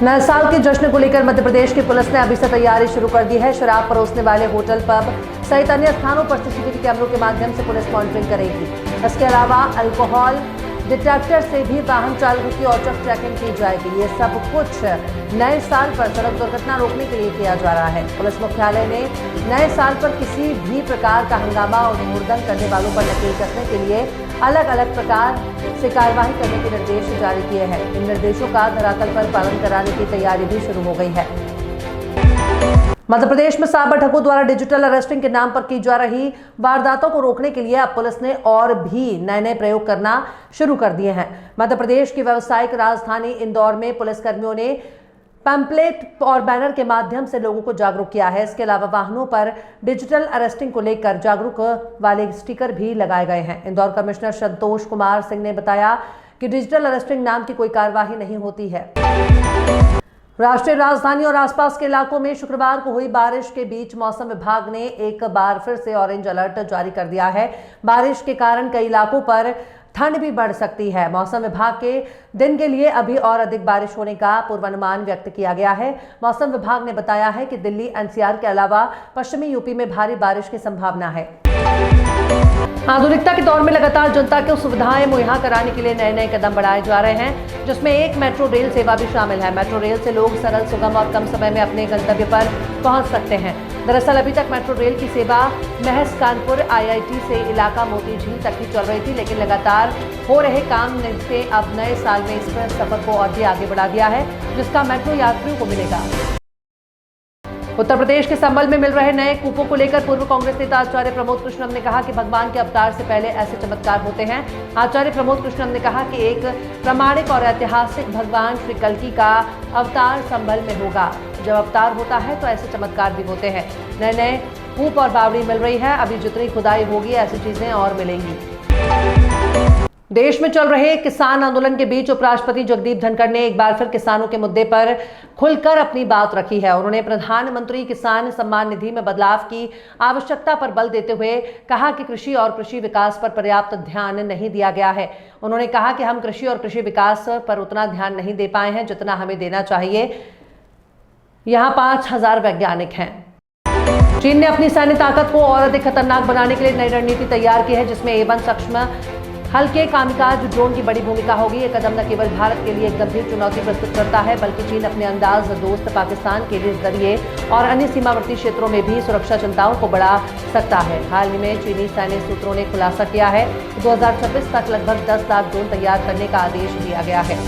नए साल के जश्न को लेकर मध्य प्रदेश की पुलिस ने अभी से तैयारी शुरू कर दी है। शराब परोसने वाले होटल, पब सहित अन्य स्थानों पर सीसीटीवी कैमरों के माध्यम से पुलिस मॉनिटरिंग करेगी। इसके अलावा अल्कोहल डिटेक्टर से भी वाहन चालकों की औचक चेकिंग की जाएगी। ये सब कुछ नए साल पर सड़क दुर्घटना रोकने के लिए किया जा रहा है। पुलिस मुख्यालय ने नए साल पर किसी भी प्रकार का हंगामा और हुड़दंग करने वालों पर नकेल कसने के लिए अलग अलग प्रकार से कार्यवाही करने के निर्देश जारी किए हैं। इन निर्देशों का धरातल पर पालन कराने की तैयारी भी शुरू हो गई है। मध्य प्रदेश में साइबर ठगों द्वारा डिजिटल अरेस्टिंग के नाम पर की जा रही वारदातों को रोकने के लिए अब पुलिस ने और भी नए प्रयोग करना शुरू कर दिए हैं। मध्य प्रदेश की व्यावसायिक राजधानी इंदौर में पुलिसकर्मियों ने पैम्पलेट और बैनर के माध्यम से लोगों को जागरूक किया है। इसके अलावा वाहनों पर डिजिटल अरेस्टिंग को लेकर जागरूक वाले स्टिकर भी लगाए गए हैं। इंदौर कमिश्नर संतोष कुमार सिंह ने बताया कि डिजिटल अरेस्टिंग नाम की कोई कार्यवाही नहीं होती है। राष्ट्रीय राजधानी और आसपास के इलाकों में शुक्रवार को हुई बारिश के बीच मौसम विभाग ने एक बार फिर से ऑरेंज अलर्ट जारी कर दिया है। बारिश के कारण कई इलाकों पर ठंड भी बढ़ सकती है। मौसम विभाग के दिन के लिए अभी और अधिक बारिश होने का पूर्वानुमान व्यक्त किया गया है। मौसम विभाग ने बताया है कि दिल्ली, एनसीआर के अलावा पश्चिमी यूपी में भारी बारिश की संभावना है। आधुनिकता के दौर में लगातार जनता को सुविधाएं मुहैया कराने के लिए नए कदम बढ़ाए जा रहे हैं, जिसमें एक मेट्रो रेल सेवा भी शामिल है। मेट्रो रेल से लोग सरल, सुगम और कम समय में अपने गंतव्य पर पहुंच सकते हैं। दरअसल अभी तक मेट्रो रेल की सेवा महज कानपुर IIT से इलाका मोती झील तक ही चल रही थी, लेकिन लगातार हो रहे काम से अब नए साल में इस सफर को और भी आगे बढ़ा दिया है, जिसका मेट्रो यात्रियों को मिलेगा। उत्तर प्रदेश के संभल में मिल रहे नए कूपों को लेकर पूर्व कांग्रेस नेता आचार्य प्रमोद कृष्णम ने कहा कि भगवान के अवतार से पहले ऐसे चमत्कार होते हैं। आचार्य प्रमोद कृष्णम ने कहा कि एक प्रामाणिक और ऐतिहासिक भगवान श्री कल्कि का अवतार संभल में होगा। जब अवतार होता है तो ऐसे चमत्कार भी होते हैं। नए कूप और बावड़ी मिल रही है। अभी जितनी खुदाई होगी ऐसी चीजें और मिलेंगी। देश में चल रहे किसान आंदोलन के बीच उपराष्ट्रपति जगदीप धनखड़ ने एक बार फिर किसानों के मुद्दे पर खुलकर अपनी बात रखी है। उन्होंने प्रधानमंत्री किसान सम्मान निधि में बदलाव की आवश्यकता पर बल देते हुए कहा कि कृषि और कृषि विकास पर पर्याप्त ध्यान नहीं दिया गया है। उन्होंने कहा कि हम कृषि और कृषि विकास पर उतना ध्यान नहीं दे पाए हैं जितना हमें देना चाहिए। यहाँ 5000 वैज्ञानिक हैं। चीन ने अपनी सैन्य ताकत को और अधिक खतरनाक बनाने के लिए नई रणनीति तैयार की है, जिसमें A1 सक्षम हल्के कामिकाज ड्रोन की बड़ी भूमिका होगी। ये कदम न केवल भारत के लिए एक गंभीर चुनौती प्रस्तुत करता है, बल्कि चीन अपने अंदाज दोस्त पाकिस्तान के जरिए और अन्य सीमावर्ती क्षेत्रों में भी सुरक्षा चिंताओं को बढ़ा सकता है। हाल ही में चीनी सैन्य सूत्रों ने खुलासा किया है कि 2026 तक लगभग 10 लाख ड्रोन तैयार करने का आदेश दिया गया है।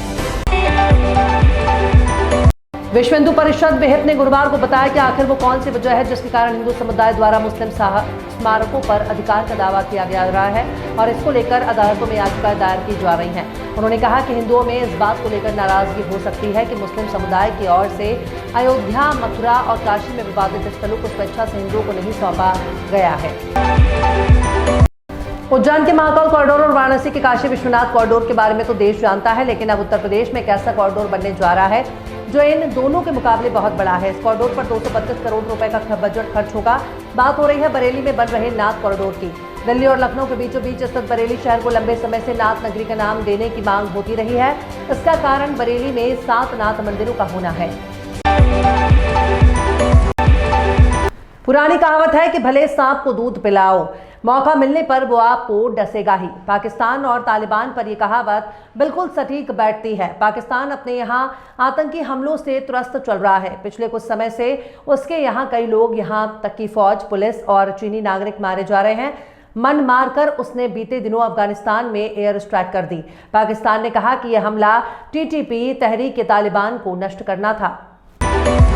विश्व हिंदू परिषद विहिप ने गुरुवार को बताया कि आखिर वो कौन सी वजह है जिसके कारण हिंदू समुदाय द्वारा मुस्लिम स्मारकों पर अधिकार का दावा किया जा रहा है और इसको लेकर अदालतों में याचिकाएं दायर की जा रही हैं। उन्होंने कहा कि हिंदुओं में इस बात को लेकर नाराजगी हो सकती है कि मुस्लिम समुदाय की ओर से अयोध्या, मथुरा और काशी में विवादित स्थलों को स्वेच्छा से हिंदुओं को नहीं सौंपा गया है। उज्जैन के महाकाल कॉरिडोर और वाराणसी के काशी विश्वनाथ कॉरिडोर के बारे में तो देश जानता है, लेकिन अब उत्तर प्रदेश में एक ऐसा कॉरिडोर बनने जा रहा है जो इन दोनों के मुकाबले बहुत बड़ा है। इस कॉरिडोर पर 232 करोड़ रुपए का बजट खर्च होगा। बात हो रही है बरेली में बन रहे नाथ कॉरिडोर की। दिल्ली और लखनऊ के बीचों बीच स्थित बरेली शहर को लंबे समय से नाथ नगरी का नाम देने की मांग होती रही है। इसका कारण बरेली में 7 नाथ मंदिरों का होना है। पुरानी कहावत है कि भले सांप को दूध पिलाओ, मौका मिलने पर वो आपको डसेगा ही। पाकिस्तान और तालिबान पर यह कहावत बिल्कुल सटीक बैठती है। पाकिस्तान अपने यहाँ आतंकी हमलों से त्रस्त चल रहा है। पिछले कुछ समय से उसके यहाँ कई लोग, यहाँ तक की फौज, पुलिस और चीनी नागरिक मारे जा रहे हैं। मन मारकर उसने बीते दिनों अफगानिस्तान में एयर स्ट्राइक कर दी। पाकिस्तान ने कहा कि यह हमला TTP तहरीक-ए-तालिबान को नष्ट करना था।